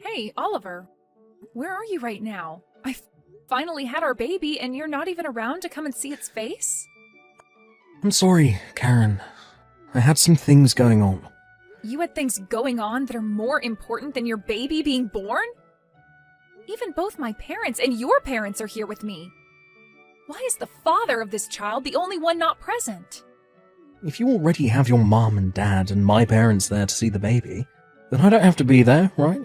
Hey, Oliver, where are you right now? Finally had our baby and you're not even around to come and see its face? I'm sorry, Karen. I had some things going on. You had things going on that are more important than your baby being born? Even both my parents and your parents are here with me. Why is the father of this child the only one not present? If you already have your mom and dad and my parents there to see the baby, then I don't have to be there, right?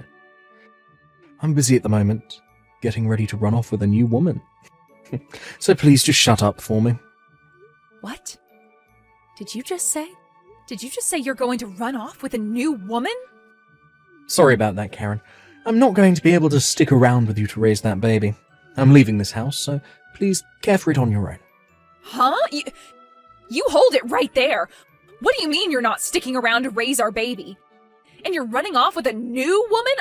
I'm busy at the moment, getting ready to run off with a new woman. So please just shut up for me. What? Did you just say you're going to run off with a new woman? Sorry about that, Karen. I'm not going to be able to stick around with you to raise that baby. I'm leaving this house, so please care for it on your own. Huh? You hold it right there. What do you mean you're not sticking around to raise our baby? And you're running off with a new woman?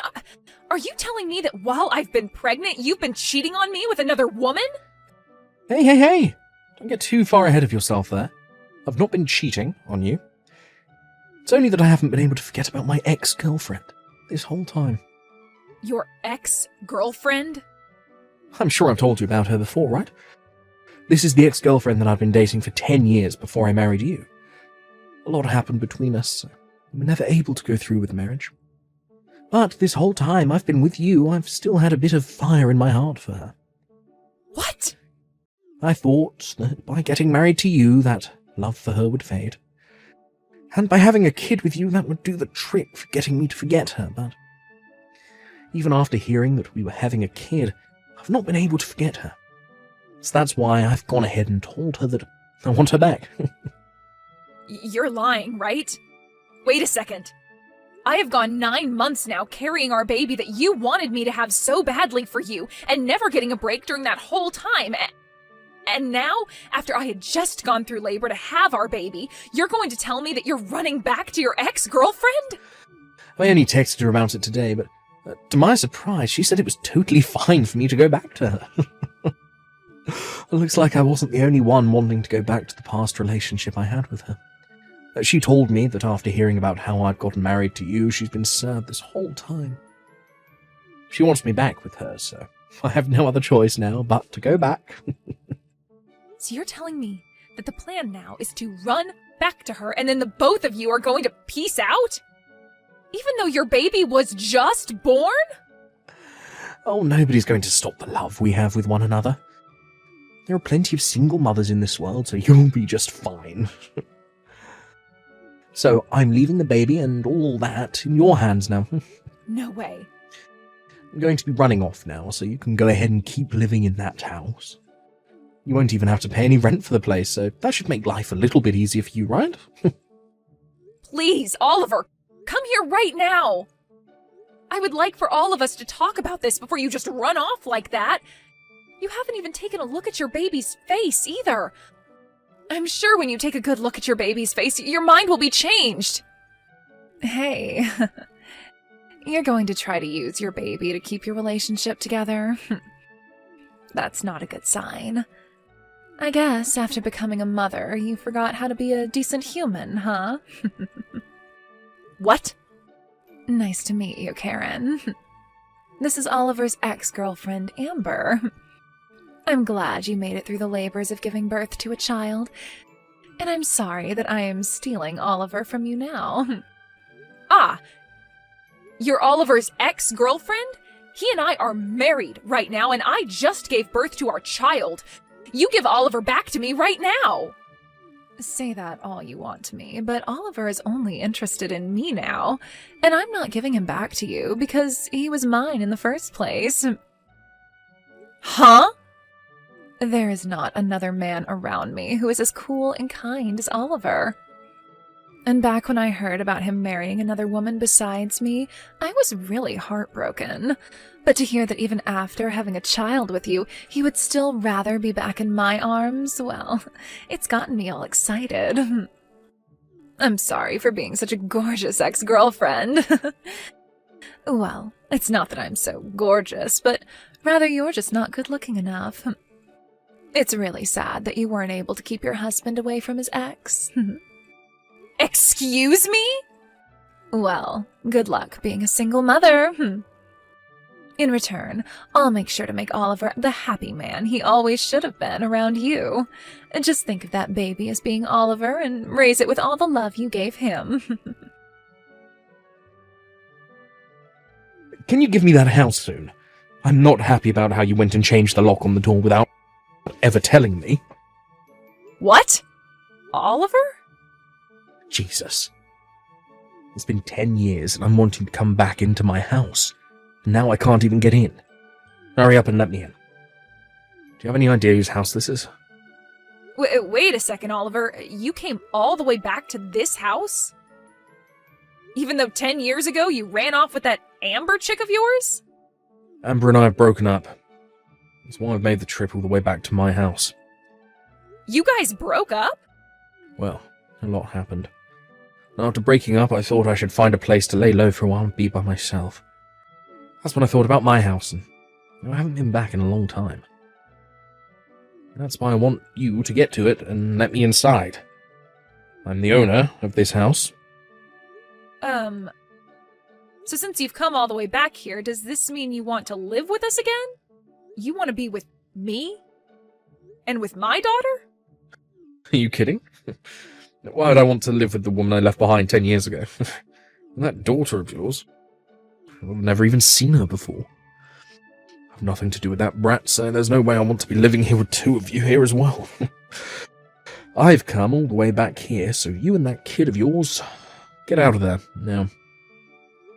Are you telling me that while I've been pregnant, you've been cheating on me with another woman? Hey! Don't get too far ahead of yourself there. I've not been cheating on you. It's only that I haven't been able to forget about my ex-girlfriend this whole time. Your ex-girlfriend? I'm sure I've told you about her before, right? This is the ex-girlfriend that I've been dating for 10 years before I married you. A lot happened between us, so we were never able to go through with marriage. But this whole time I've been with you, I've still had a bit of fire in my heart for her. What? I thought that by getting married to you, that love for her would fade. And by having a kid with you, that would do the trick for getting me to forget her, but even after hearing that we were having a kid, I've not been able to forget her. So that's why I've gone ahead and told her that I want her back. You're lying, right? Wait a second. I have gone 9 months now carrying our baby that you wanted me to have so badly for you, and never getting a break during that whole time. And now, after I had just gone through labor to have our baby, you're going to tell me that you're running back to your ex-girlfriend? I only texted her about it today, but to my surprise, she said it was totally fine for me to go back to her. It looks like I wasn't the only one wanting to go back to the past relationship I had with her. She told me that after hearing about how I'd gotten married to you, she's been sad this whole time. She wants me back with her, so I have no other choice now but to go back. So you're telling me that the plan now is to run back to her and then the both of you are going to peace out? Even though your baby was just born? Oh, nobody's going to stop the love we have with one another. There are plenty of single mothers in this world, so you'll be just fine. So I'm leaving the baby and all that in your hands now. No way. I'm going to be running off now, so you can go ahead and keep living in that house. You won't even have to pay any rent for the place, so that should make life a little bit easier for you, right? Please, Oliver, come here right now. I would like for all of us to talk about this before you just run off like that. You haven't even taken a look at your baby's face either. I'm sure when you take a good look at your baby's face, your mind will be changed. Hey, you're going to try to use your baby to keep your relationship together? That's not a good sign. I guess after becoming a mother, you forgot how to be a decent human, huh? What? Nice to meet you, Karen. This is Oliver's ex-girlfriend, Amber. I'm glad you made it through the labors of giving birth to a child, and I'm sorry that I am stealing Oliver from you now. Ah, you're Oliver's ex-girlfriend? He and I are married right now, and I just gave birth to our child. You give Oliver back to me right now. Say that all you want to me, but Oliver is only interested in me now, and I'm not giving him back to you because he was mine in the first place. Huh? There is not another man around me who is as cool and kind as Oliver. And back when I heard about him marrying another woman besides me, I was really heartbroken. But to hear that even after having a child with you, he would still rather be back in my arms, well, it's gotten me all excited. I'm sorry for being such a gorgeous ex-girlfriend. Well, it's not that I'm so gorgeous, but rather you're just not good-looking enough. It's really sad that you weren't able to keep your husband away from his ex. Excuse me? Well, good luck being a single mother. In return, I'll make sure to make Oliver the happy man he always should have been around you. Just think of that baby as being Oliver and raise it with all the love you gave him. Can you give me that house soon? I'm not happy about how you went and changed the lock on the door without ever telling me. What? Oliver? Jesus. It's been 10 years and I'm wanting to come back into my house. And now I can't even get in. Hurry up and let me in. Do you have any idea whose house this is? Wait a second, Oliver. You came all the way back to this house? Even though 10 years ago you ran off with that Amber chick of yours? Amber and I have broken up. That's why I've made the trip all the way back to my house. You guys broke up? Well, a lot happened. And after breaking up, I thought I should find a place to lay low for a while and be by myself. That's when I thought about my house, and I haven't been back in a long time. That's why I want you to get to it and let me inside. I'm the owner of this house. So since you've come all the way back here, does this mean you want to live with us again? You want to be with me? And with my daughter? Are you kidding? Why would I want to live with the woman I left behind 10 years ago? And that daughter of yours? I've never even seen her before. I've nothing to do with that brat, so there's no way I want to be living here with two of you here as well. I've come all the way back here, so you and that kid of yours, get out of there now.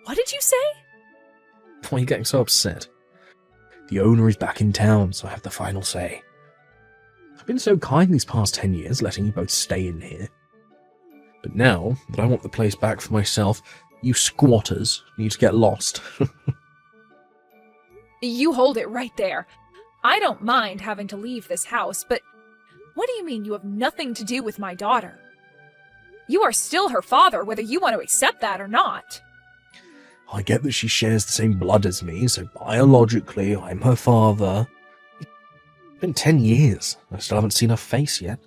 What did you say? Why are you getting so upset? The owner is back in town, so I have the final say. I've been so kind these past 10 years, letting you both stay in here. But now that I want the place back for myself, you squatters need to get lost. You hold it right there. I don't mind having to leave this house, but what do you mean you have nothing to do with my daughter? You are still her father, whether you want to accept that or not. I get that she shares the same blood as me, so biologically I'm her father. It's been 10 years. I still haven't seen her face yet.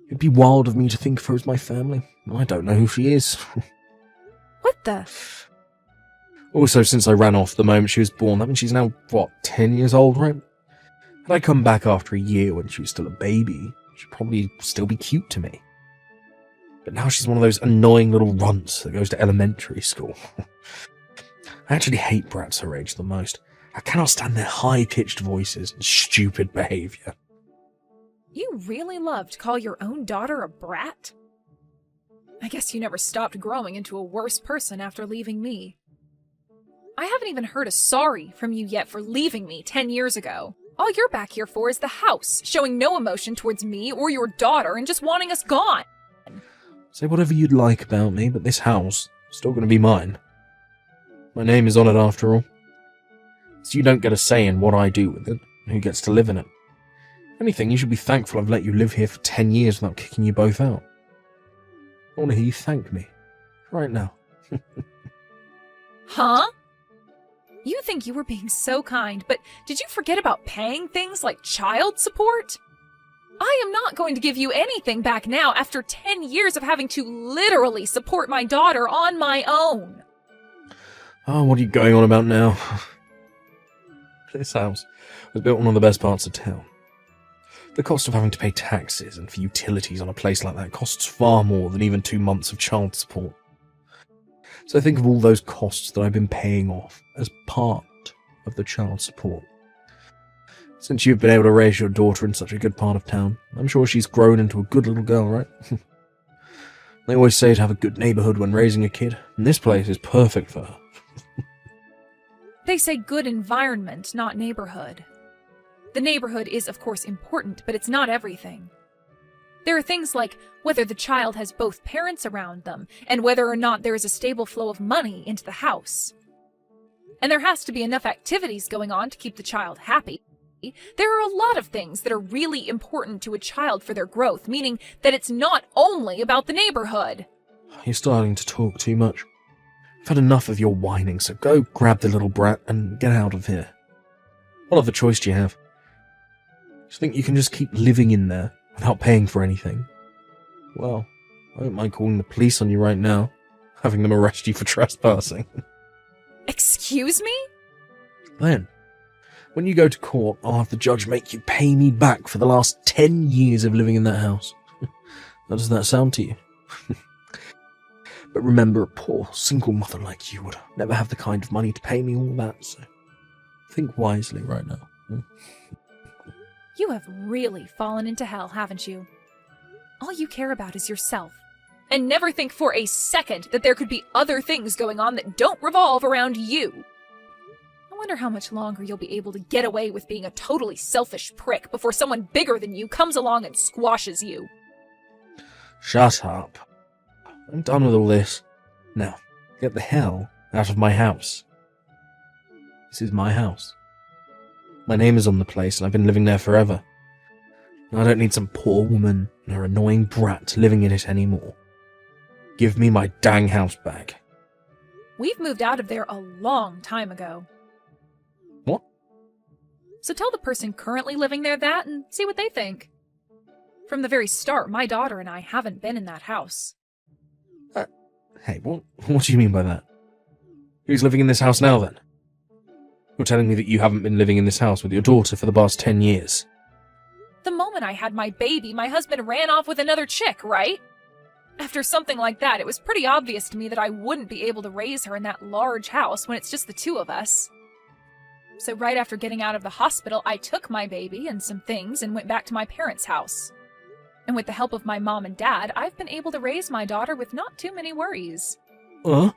It'd be wild of me to think of her as my family. I don't know who she is. What the? Also, since I ran off the moment she was born, that means she's now, 10 years old, right? Had I come back after a year when she was still a baby, she'd probably still be cute to me. But now she's one of those annoying little runts that goes to elementary school. I actually hate brats her age the most. I cannot stand their high-pitched voices and stupid behaviour. You really love to call your own daughter a brat? I guess you never stopped growing into a worse person after leaving me. I haven't even heard a sorry from you yet for leaving me 10 years ago. All you're back here for is the house, showing no emotion towards me or your daughter and just wanting us gone. Say whatever you'd like about me, but this house is still going to be mine. My name is on it after all. So you don't get a say in what I do with it, and who gets to live in it. If anything, you should be thankful I've let you live here for 10 years without kicking you both out. I want to hear you thank me. Right now. Huh? You think you were being so kind, but did you forget about paying things like child support? I am not going to give you anything back now after 10 years of having to literally support my daughter on my own. Oh, what are you going on about now? This house was built in one of the best parts of town. The cost of having to pay taxes and for utilities on a place like that costs far more than even 2 months of child support. So think of all those costs that I've been paying off as part of the child support. Since you've been able to raise your daughter in such a good part of town, I'm sure she's grown into a good little girl, right? They always say to have a good neighborhood when raising a kid, and this place is perfect for her. They say good environment, not neighborhood. The neighborhood is, of course, important, but it's not everything. There are things like whether the child has both parents around them, and whether or not there is a stable flow of money into the house. And there has to be enough activities going on to keep the child happy. There are a lot of things that are really important to a child for their growth, meaning that it's not only about the neighborhood. You're starting to talk too much. I've had enough of your whining, so go grab the little brat and get out of here. What other choice do you have? You think you can just keep living in there without paying for anything? Well, I don't mind calling the police on you right now, having them arrest you for trespassing. Excuse me? then, when you go to court, I'll have the judge make you pay me back for the last 10 years of living in that house. How does that sound to you? But remember, a poor, single mother like you would never have the kind of money to pay me all that, so think wisely right now. You have really fallen into hell, haven't you? All you care about is yourself, and never think for a second that there could be other things going on that don't revolve around you. I wonder how much longer you'll be able to get away with being a totally selfish prick before someone bigger than you comes along and squashes you. Shut up. I'm done with all this. Now, get the hell out of my house. This is my house. My name is on the place, and I've been living there forever. I don't need some poor woman and her annoying brat living in it anymore. Give me my dang house back. We've moved out of there a long time ago. What? So tell the person currently living there that and see what they think. From the very start, my daughter and I haven't been in that house. Hey, what do you mean by that? Who's living in this house now, then? You're telling me that you haven't been living in this house with your daughter for the past 10 years. The moment I had my baby, my husband ran off with another chick, right? After something like that, it was pretty obvious to me that I wouldn't be able to raise her in that large house when it's just the two of us. So right after getting out of the hospital, I took my baby and some things and went back to my parents' house. And with the help of my mom and dad, I've been able to raise my daughter with not too many worries. Huh?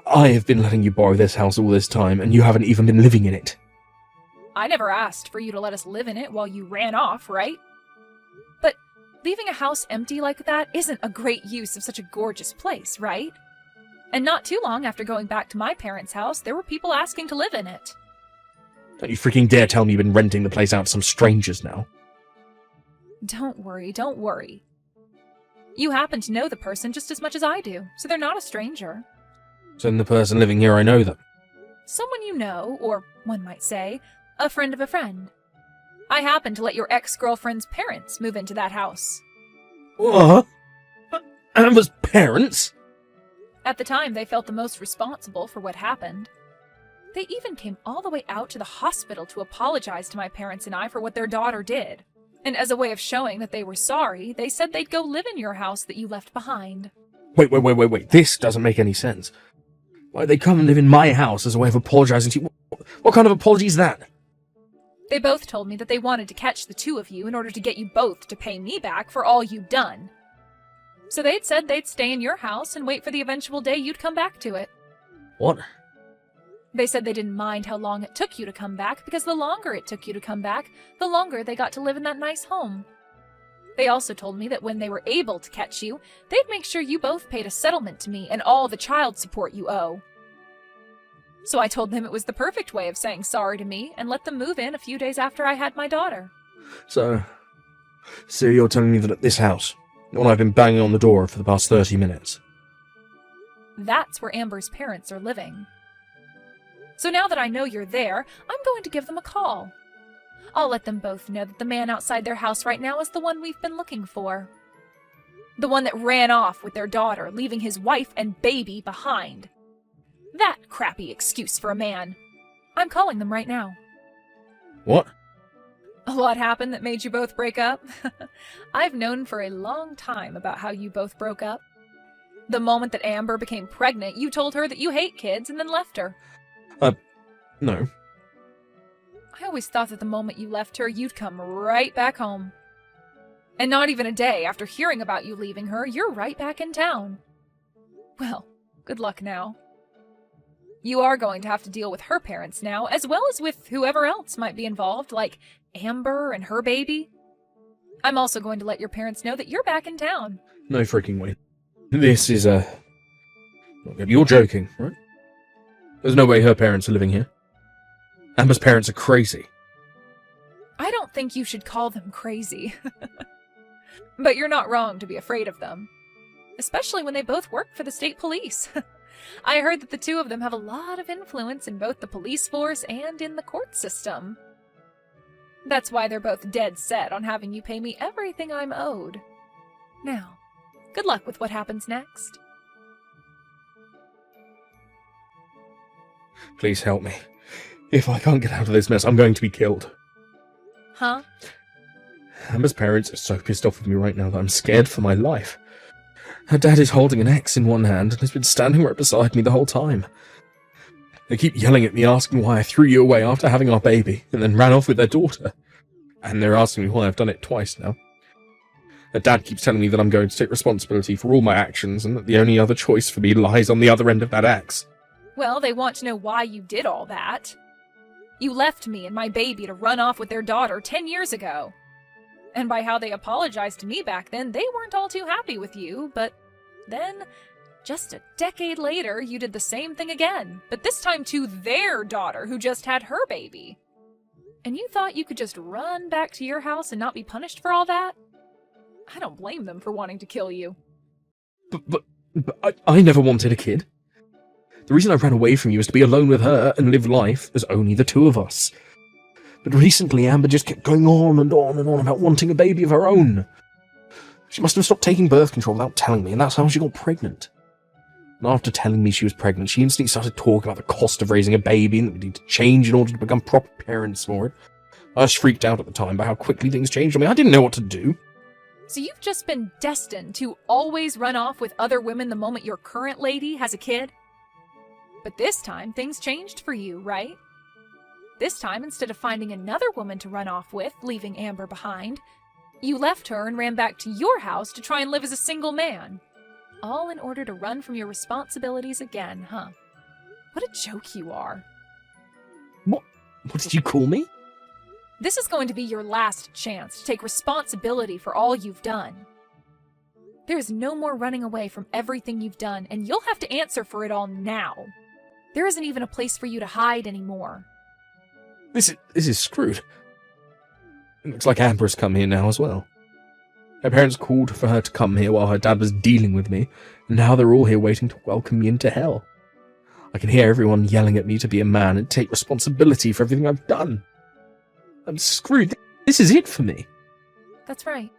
I have been letting you borrow this house all this time, and you haven't even been living in it. I never asked for you to let us live in it while you ran off, right? But leaving a house empty like that isn't a great use of such a gorgeous place, right? And not too long after going back to my parents' house, there were people asking to live in it. Don't you freaking dare tell me you've been renting the place out to some strangers now. Don't worry. You happen to know the person just as much as I do, so they're not a stranger. So then the person living here, I know them. Someone you know, or one might say, a friend of a friend. I happen to let your ex-girlfriend's parents move into that house. What? Amber's parents? At the time, they felt the most responsible for what happened. They even came all the way out to the hospital to apologize to my parents and I for what their daughter did. And as a way of showing that they were sorry, they said they'd go live in your house that you left behind. Wait. This doesn't make any sense. Why'd they come and live in my house as a way of apologizing to you? What kind of apology is that? They both told me that they wanted to catch the two of you in order to get you both to pay me back for all you'd done. So they'd said they'd stay in your house and wait for the eventual day you'd come back to it. What? They said they didn't mind how long it took you to come back, because the longer it took you to come back, the longer they got to live in that nice home. They also told me that when they were able to catch you, they'd make sure you both paid a settlement to me and all the child support you owe. So I told them it was the perfect way of saying sorry to me and let them move in a few days after I had my daughter. So you're telling me that at this house, the one I've been banging on the door for the past 30 minutes. That's where Amber's parents are living. So now that I know you're there, I'm going to give them a call. I'll let them both know that the man outside their house right now is the one we've been looking for. The one that ran off with their daughter, leaving his wife and baby behind. That crappy excuse for a man. I'm calling them right now. What? A lot happened that made you both break up. I've known for a long time about how you both broke up. The moment that Amber became pregnant, you told her that you hate kids and then left her. No. I always thought that the moment you left her, you'd come right back home. And not even a day after hearing about you leaving her, you're right back in town. Well, good luck now. You are going to have to deal with her parents now, as well as with whoever else might be involved, like Amber and her baby. I'm also going to let your parents know that you're back in town. No freaking way. This is, You're joking, right? There's no way her parents are living here. Amber's parents are crazy. I don't think you should call them crazy. But you're not wrong to be afraid of them. Especially when they both work for the state police. I heard that the two of them have a lot of influence in both the police force and in the court system. That's why they're both dead set on having you pay me everything I'm owed. Now, good luck with what happens next. Please help me. If I can't get out of this mess, I'm going to be killed. Huh? Amber's parents are so pissed off with me right now that I'm scared for my life. Her dad is holding an axe in one hand and has been standing right beside me the whole time. They keep yelling at me, asking why I threw you away after having our baby, and then ran off with their daughter. And they're asking me why I've done it twice now. Her dad keeps telling me that I'm going to take responsibility for all my actions, and that the only other choice for me lies on the other end of that axe. Well, they want to know why you did all that. You left me and my baby to run off with their daughter 10 years ago. And by how they apologized to me back then, they weren't all too happy with you, but then, just a decade later, you did the same thing again, but this time to their daughter who just had her baby. And you thought you could just run back to your house and not be punished for all that? I don't blame them for wanting to kill you. But I never wanted a kid. The reason I ran away from you is to be alone with her and live life as only the two of us. But recently Amber just kept going on and on and on about wanting a baby of her own. She must have stopped taking birth control without telling me, and that's how she got pregnant. And after telling me she was pregnant, she instantly started talking about the cost of raising a baby and that we need to change in order to become proper parents for it. I was freaked out at the time by how quickly things changed on me. I didn't know what to do. So you've just been destined to always run off with other women the moment your current lady has a kid? But this time, things changed for you, right? This time, instead of finding another woman to run off with, leaving Amber behind, you left her and ran back to your house to try and live as a single man. All in order to run from your responsibilities again, huh? What a joke you are. What did you call me? This is going to be your last chance to take responsibility for all you've done. There is no more running away from everything you've done, and you'll have to answer for it all now. There isn't even a place for you to hide anymore. This is screwed. It looks like Amber's come here now as well. Her parents called for her to come here while her dad was dealing with me, and now they're all here waiting to welcome me into hell. I can hear everyone yelling at me to be a man and take responsibility for everything I've done. I'm screwed. This is it for me. That's right.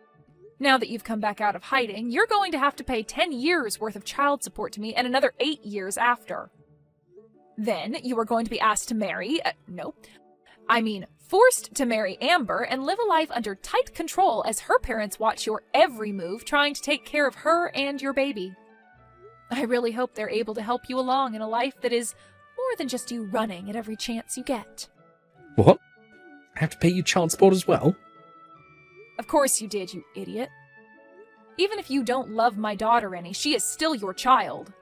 Now that you've come back out of hiding, you're going to have to pay 10 years worth of child support to me and another 8 years after. Then you are going to be asked to marry, forced to marry Amber and live a life under tight control as her parents watch your every move, trying to take care of her and your baby. I really hope they're able to help you along in a life that is more than just you running at every chance you get. What? I have to pay you child support as well? Of course you did, you idiot. Even if you don't love my daughter any, she is still your child.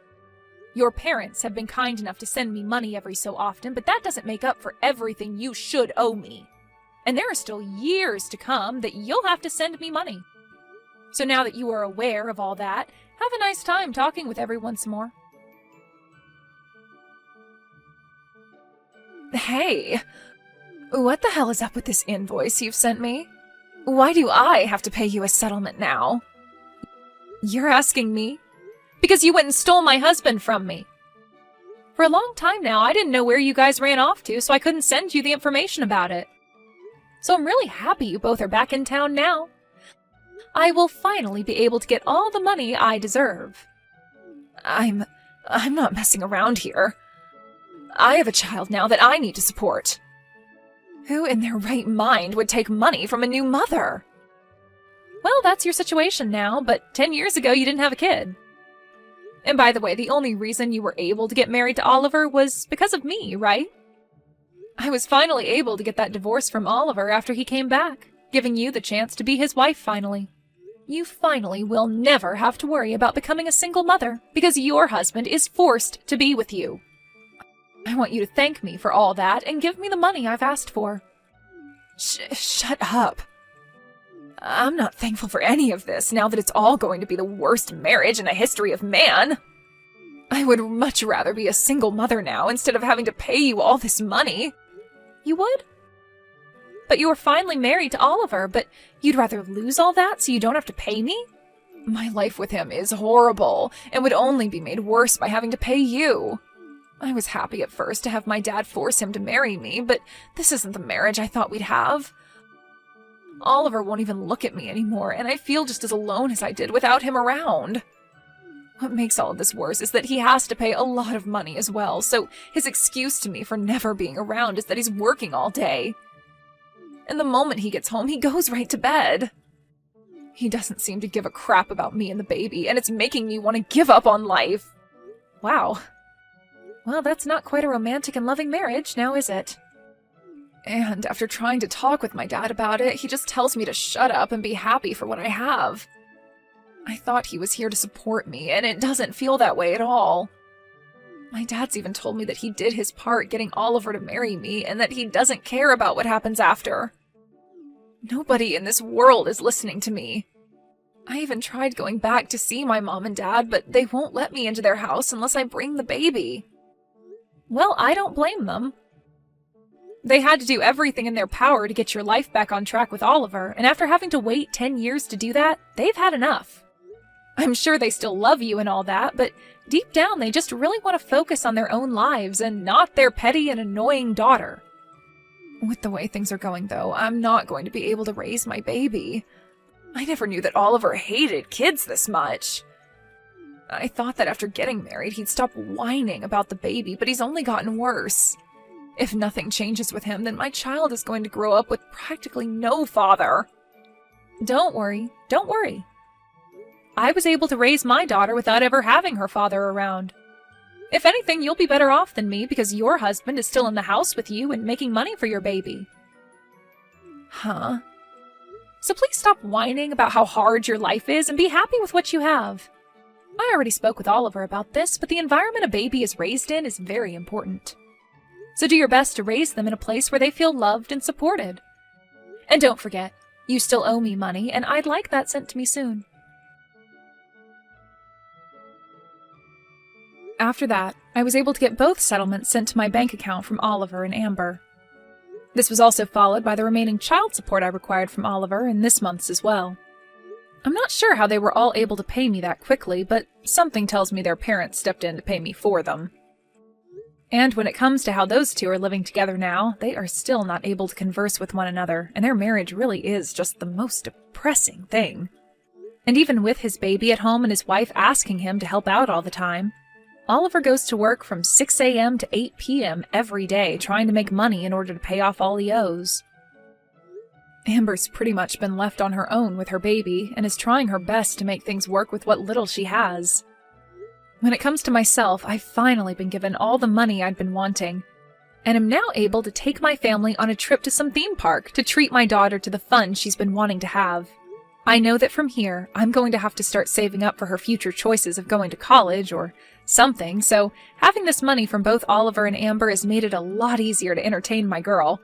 Your parents have been kind enough to send me money every so often, but that doesn't make up for everything you should owe me. And there are still years to come that you'll have to send me money. So now that you are aware of all that, have a nice time talking with everyone some more. Hey, what the hell is up with this invoice you've sent me? Why do I have to pay you a settlement now? You're asking me? Because you went and stole my husband from me. For a long time now, I didn't know where you guys ran off to, so I couldn't send you the information about it. So I'm really happy you both are back in town now. I will finally be able to get all the money I deserve. I'm not messing around here. I have a child now that I need to support. Who in their right mind would take money from a new mother? Well, that's your situation now, but 10 years ago you didn't have a kid. And by the way, the only reason you were able to get married to Oliver was because of me, right? I was finally able to get that divorce from Oliver after he came back, giving you the chance to be his wife finally. You finally will never have to worry about becoming a single mother, because your husband is forced to be with you. I want you to thank me for all that and give me the money I've asked for. Shut up. I'm not thankful for any of this now that it's all going to be the worst marriage in the history of man. I would much rather be a single mother now instead of having to pay you all this money. You would? But you are finally married to Oliver, but you'd rather lose all that so you don't have to pay me? My life with him is horrible and would only be made worse by having to pay you. I was happy at first to have my dad force him to marry me, but this isn't the marriage I thought we'd have. Oliver won't even look at me anymore, and I feel just as alone as I did without him around. What makes all of this worse is that he has to pay a lot of money as well, so his excuse to me for never being around is that he's working all day. And the moment he gets home, he goes right to bed. He doesn't seem to give a crap about me and the baby, and it's making me want to give up on life. Wow. Well, that's not quite a romantic and loving marriage, now is it? And after trying to talk with my dad about it, he just tells me to shut up and be happy for what I have. I thought he was here to support me, and it doesn't feel that way at all. My dad's even told me that he did his part getting Oliver to marry me, and that he doesn't care about what happens after. Nobody in this world is listening to me. I even tried going back to see my mom and dad, but they won't let me into their house unless I bring the baby. Well, I don't blame them. They had to do everything in their power to get your life back on track with Oliver, and after having to wait 10 years to do that, they've had enough. I'm sure they still love you and all that, but deep down they just really want to focus on their own lives and not their petty and annoying daughter. With the way things are going, though, I'm not going to be able to raise my baby. I never knew that Oliver hated kids this much. I thought that after getting married, he'd stop whining about the baby, but he's only gotten worse. If nothing changes with him, then my child is going to grow up with practically no father. Don't worry. I was able to raise my daughter without ever having her father around. If anything, you'll be better off than me because your husband is still in the house with you and making money for your baby. Huh? So please stop whining about how hard your life is and be happy with what you have. I already spoke with Oliver about this, but the environment a baby is raised in is very important. So do your best to raise them in a place where they feel loved and supported. And don't forget, you still owe me money, and I'd like that sent to me soon. After that, I was able to get both settlements sent to my bank account from Oliver and Amber. This was also followed by the remaining child support I required from Oliver and this month's as well. I'm not sure how they were all able to pay me that quickly, but something tells me their parents stepped in to pay me for them. And when it comes to how those two are living together now, they are still not able to converse with one another, and their marriage really is just the most depressing thing. And even with his baby at home and his wife asking him to help out all the time, Oliver goes to work from 6 a.m. to 8 p.m. every day trying to make money in order to pay off all he owes. Amber's pretty much been left on her own with her baby and is trying her best to make things work with what little she has. When it comes to myself, I've finally been given all the money I'd been wanting, and am now able to take my family on a trip to some theme park to treat my daughter to the fun she's been wanting to have. I know that from here, I'm going to have to start saving up for her future choices of going to college or something, so having this money from both Oliver and Amber has made it a lot easier to entertain my girl.